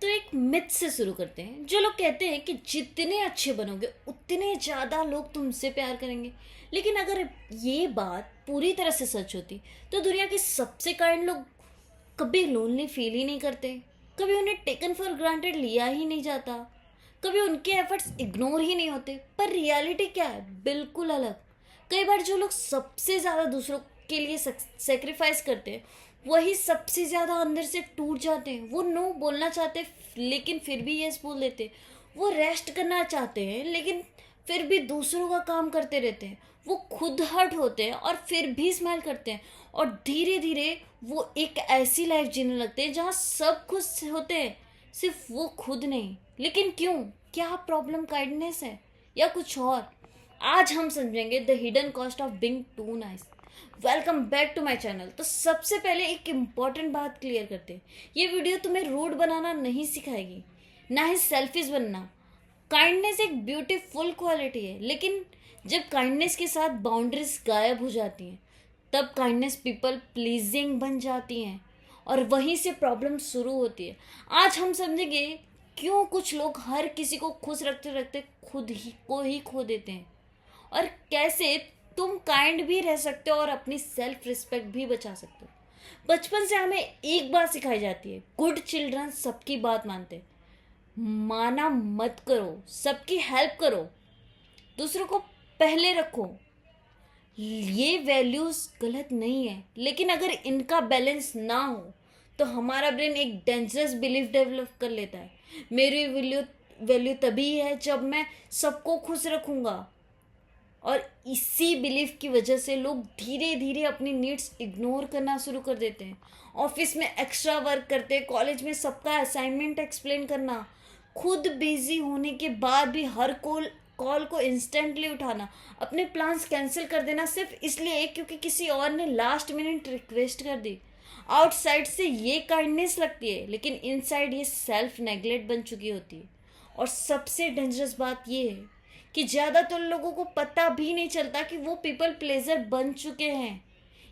तो एक मिथ से शुरू करते हैं। जो लोग कहते हैं कि जितने अच्छे बनोगे उतने ज़्यादा लोग तुमसे प्यार करेंगे। लेकिन अगर ये बात पूरी तरह से सच होती तो दुनिया के सबसे काइंड लोग कभी लोनली फील ही नहीं करते, कभी उन्हें टेकन फॉर ग्रांटेड लिया ही नहीं जाता, कभी उनके एफर्ट्स इग्नोर ही नहीं होते। पर रियलिटी क्या है? बिल्कुल अलग। कई बार जो लोग सबसे ज़्यादा दूसरों के लिए सेक्रीफाइस करते हैं वही सबसे ज़्यादा अंदर से टूट जाते हैं। वो नो बोलना चाहते हैं लेकिन फिर भी यस बोल देते हैं। वो रेस्ट करना चाहते हैं लेकिन फिर भी दूसरों का काम करते रहते हैं। वो खुद हर्ट होते हैं और फिर भी स्माइल करते हैं। और धीरे धीरे वो एक ऐसी लाइफ जीने लगते हैं जहाँ सब खुश होते हैं, सिर्फ वो खुद नहीं। लेकिन क्यों? क्या प्रॉब्लम काइंडनेस है या कुछ और? आज हम समझेंगे the hidden cost of being too nice. Welcome back to my channel. तो सबसे पहले एक इम्पॉर्टेंट बात क्लियर करते हैं। ये वीडियो तुम्हें रूड बनाना नहीं सिखाएगी, ना ही सेल्फिश बनना। काइंडनेस एक ब्यूटीफुल क्वालिटी है, लेकिन जब काइंडनेस के साथ बाउंड्रीज गायब हो जाती हैं तब काइंडनेस पीपल प्लीजिंग बन जाती हैं और वहीं से प्रॉब्लम शुरू होती है। आज हम समझेंगे क्यों कुछ लोग हर किसी को खुश रखते रखते खुद ही को ही खो देते हैं, और कैसे तुम काइंड भी रह सकते हो और अपनी सेल्फ रिस्पेक्ट भी बचा सकते हो। बचपन से हमें एक बात सिखाई जाती है, गुड चिल्ड्रन सबकी बात मानते हैं। माना मत करो, सबकी हेल्प करो, दूसरों को पहले रखो। ये वैल्यूज गलत नहीं है, लेकिन अगर इनका बैलेंस ना हो तो हमारा ब्रेन एक डेंजरस बिलीफ डेवलप कर लेता है। मेरी वैल्यू वैल्यू तभी है जब मैं सबको खुश रखूंगा। और इसी बिलीफ की वजह से लोग धीरे धीरे अपनी नीड्स इग्नोर करना शुरू कर देते हैं। ऑफिस में एक्स्ट्रा वर्क करते, कॉलेज में सबका असाइनमेंट एक्सप्लेन करना, खुद बिजी होने के बाद भी हर कॉल कॉल को इंस्टेंटली उठाना, अपने प्लान्स कैंसिल कर देना सिर्फ इसलिए क्योंकि किसी और ने लास्ट मिनट रिक्वेस्ट कर दी। आउटसाइड से ये काइंडनेस लगती है, लेकिन इनसाइड ये सेल्फ नेग्लेक्ट बन चुकी होती है। और सबसे डेंजरस बात ये है कि ज़्यादातर लोगों को पता भी नहीं चलता कि वो पीपल प्लेजर बन चुके हैं।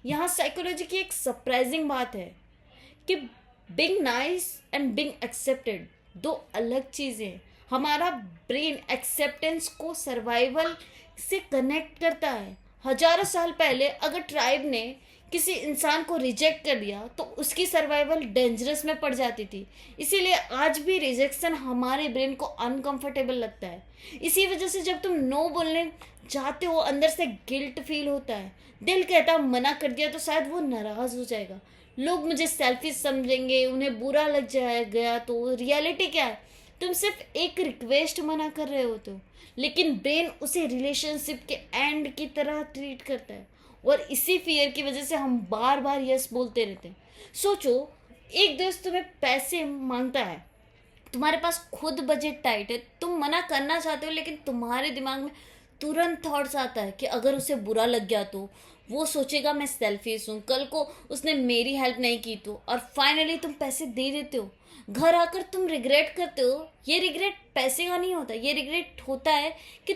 यहाँ साइकोलॉजी की एक सरप्राइजिंग बात है कि being nice and being accepted दो अलग चीज़ें हैं। हमारा ब्रेन एक्सेप्टेंस को सर्वाइवल से कनेक्ट करता है। हजारों साल पहले अगर ट्राइब ने किसी इंसान को रिजेक्ट कर दिया तो उसकी सर्वाइवल डेंजरस में पड़ जाती थी। इसीलिए आज भी रिजेक्शन हमारे ब्रेन को अनकंफर्टेबल लगता है। इसी वजह से जब तुम नो बोलने जाते हो अंदर से गिल्ट फील होता है। दिल कहता मना कर दिया तो शायद वो नाराज हो जाएगा, लोग मुझे सेल्फिश समझेंगे, उन्हें बुरा लग जाएगा। तो रियलिटी क्या है? तुम सिर्फ एक रिक्वेस्ट मना कर रहे हो तो, लेकिन ब्रेन उसे रिलेशनशिप के एंड की तरह ट्रीट करता है। और इसी फियर की वजह से हम बार बार यस बोलते रहते हैं। सोचो, एक दोस्त तुम्हें पैसे मांगता है, तुम्हारे पास खुद बजट टाइट है, तुम मना करना चाहते हो, लेकिन तुम्हारे दिमाग में तुरंत थॉट्स आता है कि अगर उसे बुरा लग गया तो वो सोचेगा मैं सेल्फिश हूँ, कल को उसने मेरी हेल्प नहीं की तो। और फाइनली तुम पैसे दे देते हो। घर आकर तुम रिग्रेट करते हो। ये रिग्रेट पैसे का नहीं होता, ये रिग्रेट होता है कि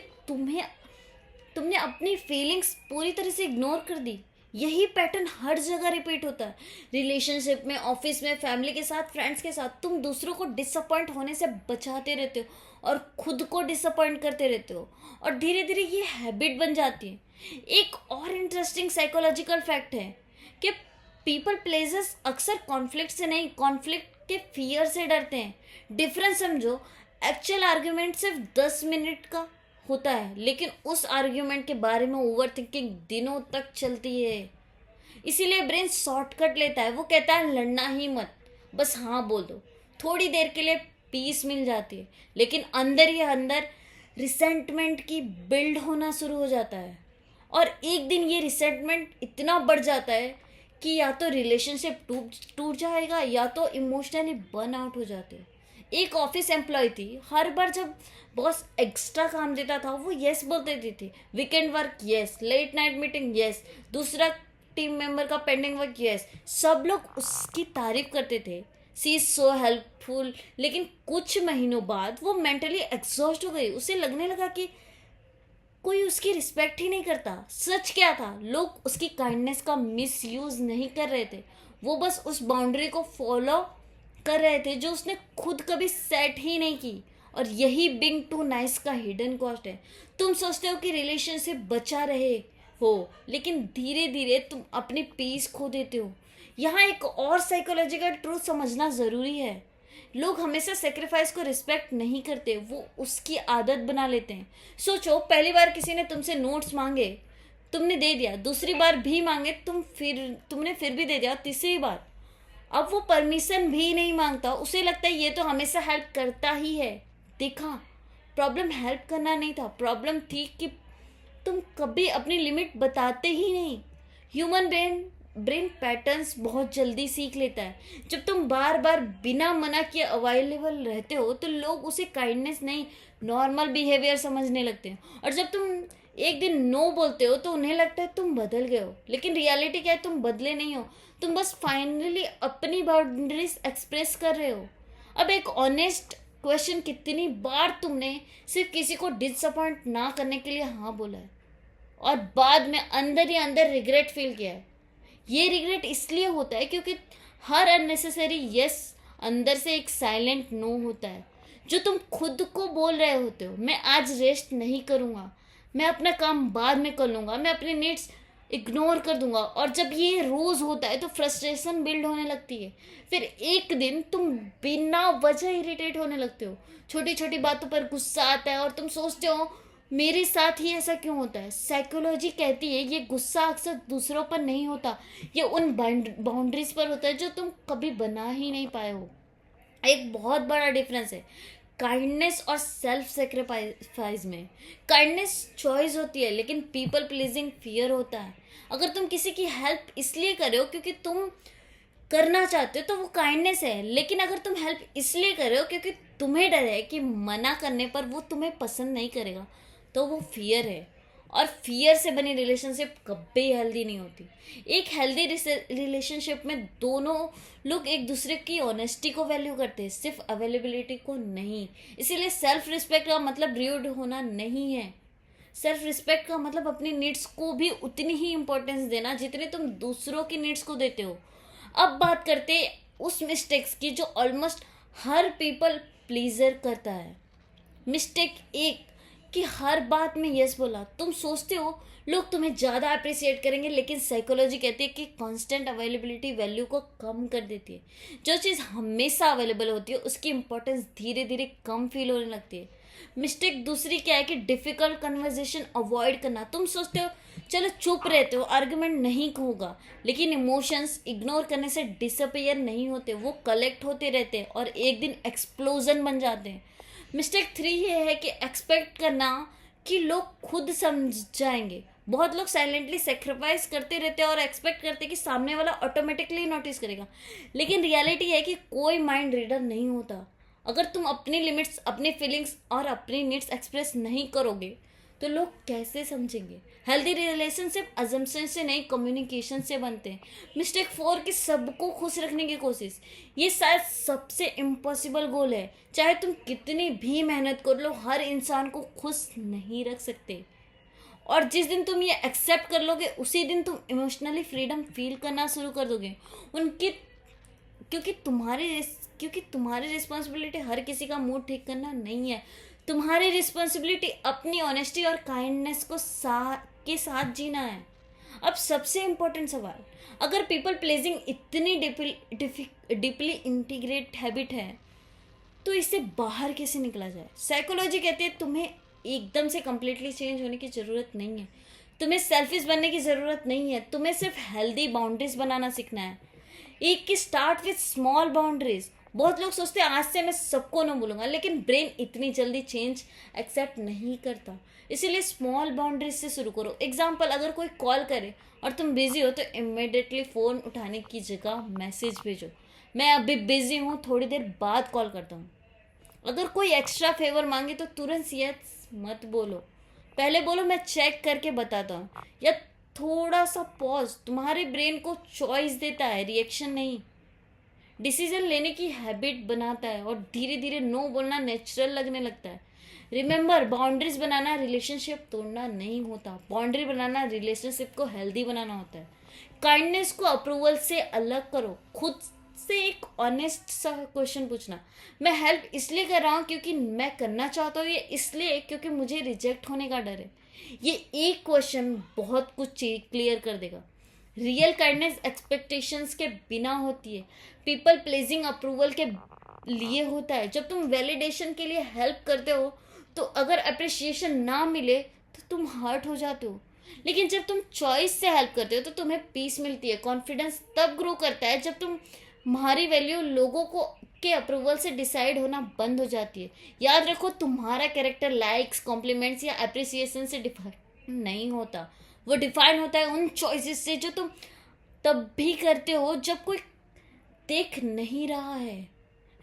तुमने अपनी फीलिंग्स पूरी तरह से इग्नोर कर दी। यही पैटर्न हर जगह रिपीट होता है, रिलेशनशिप में, ऑफिस में, फैमिली के साथ, फ्रेंड्स के साथ। तुम दूसरों को डिसअपॉइंट होने से बचाते रहते हो और खुद को डिसअपॉइंट करते रहते हो, और धीरे धीरे ये हैबिट बन जाती है। एक और इंटरेस्टिंग साइकोलॉजिकल फैक्ट है कि पीपल प्लेजर्स अक्सर कॉन्फ्लिक्ट से नहीं, कॉन्फ्लिक्ट के फियर से डरते हैं। डिफरेंस समझो, एक्चुअल आर्ग्यूमेंट सिर्फ 10 मिनट का होता है, लेकिन उस आर्ग्यूमेंट के बारे में ओवर थिंकिंग दिनों तक चलती है। इसीलिए ब्रेन शॉर्टकट लेता है। वो कहता है लड़ना ही मत, बस हाँ बोल दो। थोड़ी देर के लिए पीस मिल जाती है, लेकिन अंदर ही अंदर रिसेंटमेंट की बिल्ड होना शुरू हो जाता है। और एक दिन ये रिसेंटमेंट इतना बढ़ जाता है कि या तो रिलेशनशिप टूट जाएगा या तो इमोशनली बर्न आउट हो जाते हैं। एक ऑफिस एम्प्लॉय थी, हर बार जब बॉस एक्स्ट्रा काम देता था वो यस बोल देती थी। Weekend work yes, late night meeting yes, दूसरा टीम मेंबर का पेंडिंग वर्क यस। सब लोग उसकी तारीफ करते थे, सी इज सो हेल्पफुल। लेकिन कुछ महीनों बाद वो मेंटली एग्जॉस्ट हो गई। उसे लगने लगा कि कोई उसकी रिस्पेक्ट ही नहीं करता। सच क्या था? लोग उसकी काइंडनेस का मिस यूज नहीं कर रहे थे, वो बस उस बाउंड्री को फॉलो कर रहे थे जो उसने खुद कभी सेट ही नहीं की। और यही बिंग टू नाइस का हिडन कॉस्ट है। तुम सोचते हो कि रिलेशनशिप बचा रहे हो, लेकिन धीरे धीरे तुम अपनी पीस खो देते हो। यहाँ एक और साइकोलॉजिकल ट्रूथ समझना ज़रूरी है। लोग हमेशा सेक्रीफाइस को रिस्पेक्ट नहीं करते, वो उसकी आदत बना लेते हैं। सोचो, पहली बार किसी ने तुमसे नोट्स मांगे, तुमने दे दिया। दूसरी बार भी मांगे, तुमने फिर भी दे दिया। तीसरी बार अब वो परमिशन भी नहीं मांगता, उसे लगता है ये तो हमेशा हेल्प करता ही है। देखा, प्रॉब्लम हेल्प करना नहीं था, प्रॉब्लम थी कि तुम कभी अपनी लिमिट बताते ही नहीं। ह्यूमन ब्रेन पैटर्न्स बहुत जल्दी सीख लेता है। जब तुम बार बार बिना मना किए अवेलेबल रहते हो तो लोग उसे काइंडनेस नहीं, नॉर्मल बिहेवियर समझने लगते हैं। और जब तुम एक दिन नो बोलते हो तो उन्हें लगता है तुम बदल गए हो, लेकिन रियलिटी क्या है, तुम बदले नहीं हो, तुम बस फाइनली अपनी बाउंड्रीज एक्सप्रेस कर रहे हो। अब एक ऑनेस्ट क्वेश्चन, कितनी बार तुमने सिर्फ किसी को डिसअपॉइंट ना करने के लिए हाँ बोला है और बाद में अंदर ही अंदर रिग्रेट फील किया है? ये रिग्रेट इसलिए होता है क्योंकि हर अननेसेसरी यस अंदर से एक साइलेंट नो होता है, जो तुम खुद को बोल रहे होते हो। मैं आज रेस्ट नहीं करूँगा, मैं अपना काम बाद में कर लूँगा, मैं अपने नीड्स इग्नोर कर दूंगा। और जब ये रोज़ होता है तो फ्रस्ट्रेशन बिल्ड होने लगती है। फिर एक दिन तुम बिना वजह इरिटेट होने लगते हो, छोटी छोटी बातों पर गुस्सा आता है और तुम सोचते हो मेरे साथ ही ऐसा क्यों होता है। साइकोलॉजी कहती है ये गुस्सा अक्सर दूसरों पर नहीं होता, ये उन बाउंड्रीज पर होता है जो तुम कभी बना ही नहीं पाए हो। एक बहुत बड़ा डिफरेंस है काइंडनेस और सेल्फ सेक्रीफाइस में। काइंडनेस चॉइस होती है, लेकिन पीपल प्लीजिंग फियर होता है। अगर तुम किसी की हेल्प इसलिए कर रहे हो क्योंकि तुम करना चाहते हो तो वो काइंडनेस है, लेकिन अगर तुम हेल्प इसलिए कर रहे हो क्योंकि तुम्हें डर है कि मना करने पर वो तुम्हें पसंद नहीं करेगा, तो वो फियर है। और फियर से बनी रिलेशनशिप कभी हेल्दी नहीं होती। एक हेल्दी रिलेशनशिप में दोनों लोग एक दूसरे की ऑनेस्टी को वैल्यू करते हैं, सिर्फ अवेलेबिलिटी को नहीं। इसीलिए सेल्फ रिस्पेक्ट का मतलब रूड होना नहीं है। सेल्फ रिस्पेक्ट का मतलब अपनी नीड्स को भी उतनी ही इम्पोर्टेंस देना जितनी तुम दूसरों की नीड्स को देते हो। अब बात करते उस मिस्टेक्स की जो ऑलमोस्ट हर पीपल प्लीजर करता है। मिस्टेक एक, कि हर बात में यस बोला। तुम सोचते हो लोग तुम्हें ज़्यादा अप्रिशिएट करेंगे, लेकिन साइकोलॉजी कहती है कि कांस्टेंट अवेलेबिलिटी वैल्यू को कम कर देती है। जो चीज़ हमेशा अवेलेबल होती है उसकी इंपॉर्टेंस धीरे धीरे कम फील होने लगती है। मिस्टेक दूसरी क्या है कि डिफ़िकल्ट कन्वर्जेशन अवॉइड करना। तुम सोचते हो चलो चुप रहते हो, आर्गुमेंट नहीं होगा, लेकिन इमोशंस इग्नोर करने से डिसअपियर नहीं होते, वो कलेक्ट होते रहते हैं और एक दिन एक्सप्लोजन बन जाते हैं। मिस्टेक 3 ये है कि एक्सपेक्ट करना कि लोग खुद समझ जाएंगे। बहुत लोग साइलेंटली सेक्रीफाइस करते रहते हैं और एक्सपेक्ट करते हैं कि सामने वाला ऑटोमेटिकली नोटिस करेगा, लेकिन रियलिटी है कि कोई माइंड रीडर नहीं होता। अगर तुम अपनी लिमिट्स, अपनी फीलिंग्स और अपनी नीड्स एक्सप्रेस नहीं करोगे तो लोग कैसे समझेंगे। हेल्दी रिलेशनशिप अजम्पशन से नहीं, कम्युनिकेशन से बनते हैं। मिस्टेक 4 कि सबको खुश रखने की कोशिश। ये शायद सबसे इम्पॉसिबल गोल है। चाहे तुम कितनी भी मेहनत कर लो, हर इंसान को खुश नहीं रख सकते। और जिस दिन तुम ये एक्सेप्ट कर लोगे उसी दिन तुम इमोशनली फ्रीडम फील करना शुरू कर दोगे। उनकी क्योंकि तुम्हारी रिस्पॉन्सिबिलिटी हर किसी का मूड ठीक करना नहीं है। तुम्हारी रिस्पॉन्सिबिलिटी अपनी ऑनेस्टी और काइंडनेस के साथ जीना है। अब सबसे इम्पोर्टेंट सवाल, अगर पीपल प्लेजिंग इतनी डीपली इंटीग्रेट हैबिट है तो इससे बाहर कैसे निकला जाए। साइकोलॉजी कहती है तुम्हें एकदम से कम्प्लीटली चेंज होने की ज़रूरत नहीं है, तुम्हें सेल्फिश बनने की ज़रूरत नहीं है, तुम्हें सिर्फ हेल्दी बाउंड्रीज बनाना सीखना है। एक की स्टार्ट विथ स्मॉल बाउंड्रीज। बहुत लोग सोचते हैं आज से मैं सबको ना बोलूँगा, लेकिन ब्रेन इतनी जल्दी चेंज एक्सेप्ट नहीं करता। इसीलिए स्मॉल बाउंड्रीज से शुरू करो। एग्जाम्पल, अगर कोई कॉल करे और तुम बिजी हो तो इमिडिएटली फ़ोन उठाने की जगह मैसेज भेजो, मैं अभी बिजी हूँ, थोड़ी देर बाद कॉल करता हूँ। अगर कोई एक्स्ट्रा फेवर मांगे तो तुरंत यस मत बोलो, पहले बोलो मैं चेक करके बताता हूँ, या थोड़ा सा पॉज तुम्हारे ब्रेन को चॉइस देता है, रिएक्शन नहीं। डिसीजन लेने की हैबिट बनाता है और धीरे धीरे नो बोलना नेचुरल लगने लगता है। रिमेंबर, बाउंड्रीज बनाना रिलेशनशिप तोड़ना नहीं होता, बाउंड्री बनाना रिलेशनशिप को हेल्दी बनाना होता है। काइंडनेस को अप्रूवल से अलग करो, खुद से एक ऑनेस्ट सा क्वेश्चन पूछना, मैं हेल्प इसलिए कर रहा हूँ क्योंकि मैं करना चाहता हूँ, या इसलिए क्योंकि मुझे रिजेक्ट होने का डर है। ये एक क्वेश्चन बहुत कुछ चीज क्लियर कर देगा। रियल काइंडनेस एक्सपेक्टेशंस के बिना होती है, पीपल प्लेजिंग अप्रूवल के लिए होता है। जब तुम वैलिडेशन के लिए हेल्प करते हो तो अगर अप्रिसिएशन ना मिले तो तुम हर्ट हो जाते हो, लेकिन जब तुम चॉइस से हेल्प करते हो तो तुम्हें पीस मिलती है। कॉन्फिडेंस तब ग्रो करता है जब तुम्हारी वैल्यू लोगों को के अप्रूवल से डिसाइड होना बंद हो जाती है। याद रखो, तुम्हारा कैरेक्टर लाइक्स, कॉम्प्लीमेंट्स या अप्रिसिएशन से डिफाइन नहीं होता, वो डिफाइन होता है उन चॉइसेस से जो तुम तब भी करते हो जब कोई देख नहीं रहा है।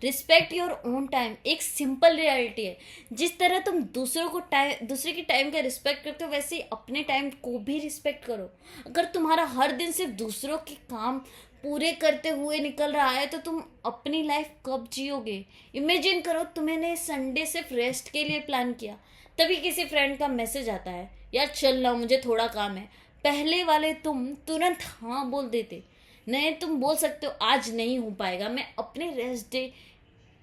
रिस्पेक्ट योर ओन टाइम एक सिंपल रियलिटी है। जिस तरह तुम दूसरे की टाइम का रिस्पेक्ट करते हो, वैसे ही अपने टाइम को भी रिस्पेक्ट करो। अगर तुम्हारा हर दिन सिर्फ दूसरों के काम पूरे करते हुए निकल रहा है तो तुम अपनी लाइफ कब जियोगे? इमेजिन करो, तुमने संडे सिर्फ रेस्ट के लिए प्लान किया, तभी किसी फ्रेंड का मैसेज आता है, यार चल ना मुझे थोड़ा काम है। पहले वाले तुम तुरंत हाँ बोल देते, नहीं तुम बोल सकते हो आज नहीं हो पाएगा, मैं अपने रेस्ट डे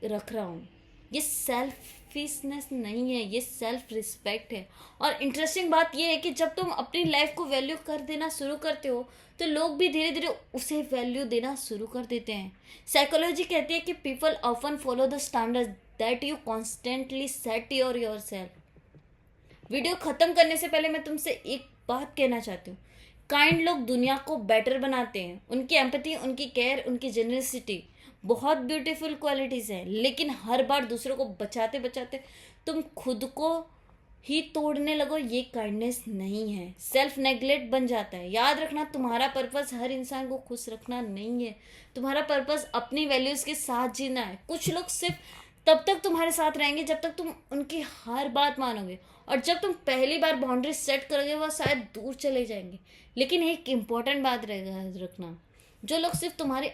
रख रहा हूँ। ये सेल्फिशनेस नहीं है, ये सेल्फ रिस्पेक्ट है। और इंटरेस्टिंग बात ये है कि जब तुम अपनी लाइफ को वैल्यू कर देना शुरू करते हो तो लोग भी धीरे धीरे उसे वैल्यू देना शुरू कर देते हैं। साइकोलॉजी कहती है कि people often follow the standard that you constantly set your self. Video खत्म करने से पहले मैं तुमसे एक बात कहना चाहती हूँ, काइंड लोग दुनिया को बेटर बनाते हैं। उनकी एम्पैथी, उनकी केयर, उनकी जेनरसिटी बहुत ब्यूटीफुल क्वालिटीज हैं, लेकिन हर बार दूसरों को बचाते बचाते तुम खुद को ही तोड़ने लगो, ये काइंडनेस नहीं है, सेल्फ नेग्लेक्ट बन जाता है। याद रखना, तुम्हारा पर्पस हर इंसान को खुश रखना नहीं है, तुम्हारा पर्पस अपनी वैल्यूज के साथ जीना है। कुछ लोग सिर्फ तब तक तुम्हारे साथ रहेंगे जब तक तुम उनकी हर बात मानोगे, और जब तुम पहली बार बाउंड्री सेट करोगे वो शायद दूर चले जाएंगे। लेकिन एक इम्पॉर्टेंट बात रहेगा रखना, जो लोग सिर्फ तुम्हारी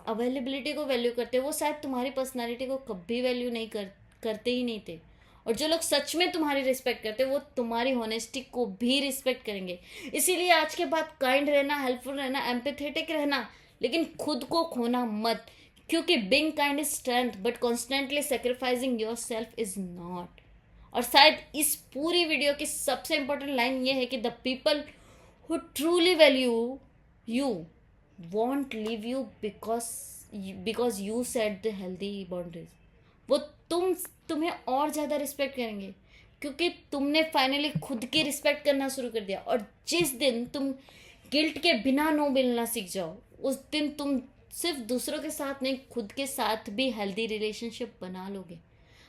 अवेलेबिलिटी को वैल्यू करते हैं वो शायद तुम्हारी पर्सनालिटी को कभी वैल्यू नहीं करते ही नहीं थे। और जो लोग सच में तुम्हारी रिस्पेक्ट करते हैं वो तुम्हारी होनेस्टी को भी रिस्पेक्ट करेंगे। इसीलिए आज के बाद काइंड रहना, हेल्पफुल रहना, एम्पैथेटिक रहना, लेकिन खुद को खोना मत, क्योंकि being kind is strength but constantly sacrificing your self is not. और शायद इस पूरी वीडियो की सबसे इंपॉर्टेंट लाइन ये है कि the people who truly value you won't leave you because you set the healthy boundaries। वो तुम्हें और ज़्यादा रिस्पेक्ट करेंगे क्योंकि तुमने फाइनली खुद की रिस्पेक्ट करना शुरू कर दिया। और जिस दिन तुम गिल्ट के बिना नो बोलना सीख जाओ, उस दिन तुम सिर्फ दूसरों के साथ नहीं, खुद के साथ भी हेल्दी रिलेशनशिप बना लोगे।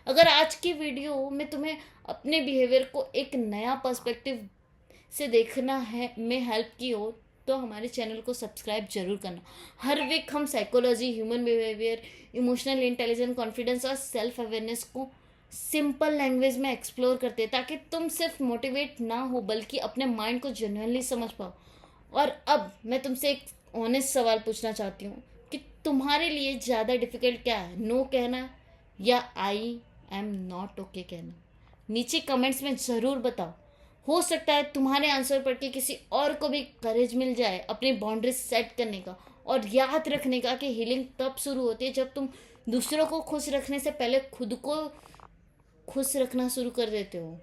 अगर आज की वीडियो में तुम्हें अपने बिहेवियर को एक नया पर्सपेक्टिव से देखना है में हेल्प की हो तो हमारे चैनल को सब्सक्राइब जरूर करना। हर वीक हम psychology, human behaviour, emotional intelligence, confidence और सेल्फ अवेयरनेस को सिंपल लैंग्वेज में एक्सप्लोर करते हैं ताकि तुम सिर्फ मोटिवेट ना हो बल्कि अपने माइंड को जेन्युइनली समझ पाओ। और अब मैं तुमसे एक ऑनेस्ट सवाल पूछना चाहती हूँ कि तुम्हारे लिए ज़्यादा डिफिकल्ट क्या है, नो कहना या आई एम नॉट ओके कहना? नीचे कमेंट्स में ज़रूर बताओ। हो सकता है तुम्हारे आंसर पढ़ के किसी और को भी करेज मिल जाए अपनी बाउंड्रीज सेट करने का। और याद रखने का कि हीलिंग तब शुरू होती है जब तुम दूसरों को खुश रखने से पहले खुद को खुश रखना शुरू कर देते हो।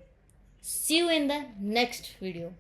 See you in the next video.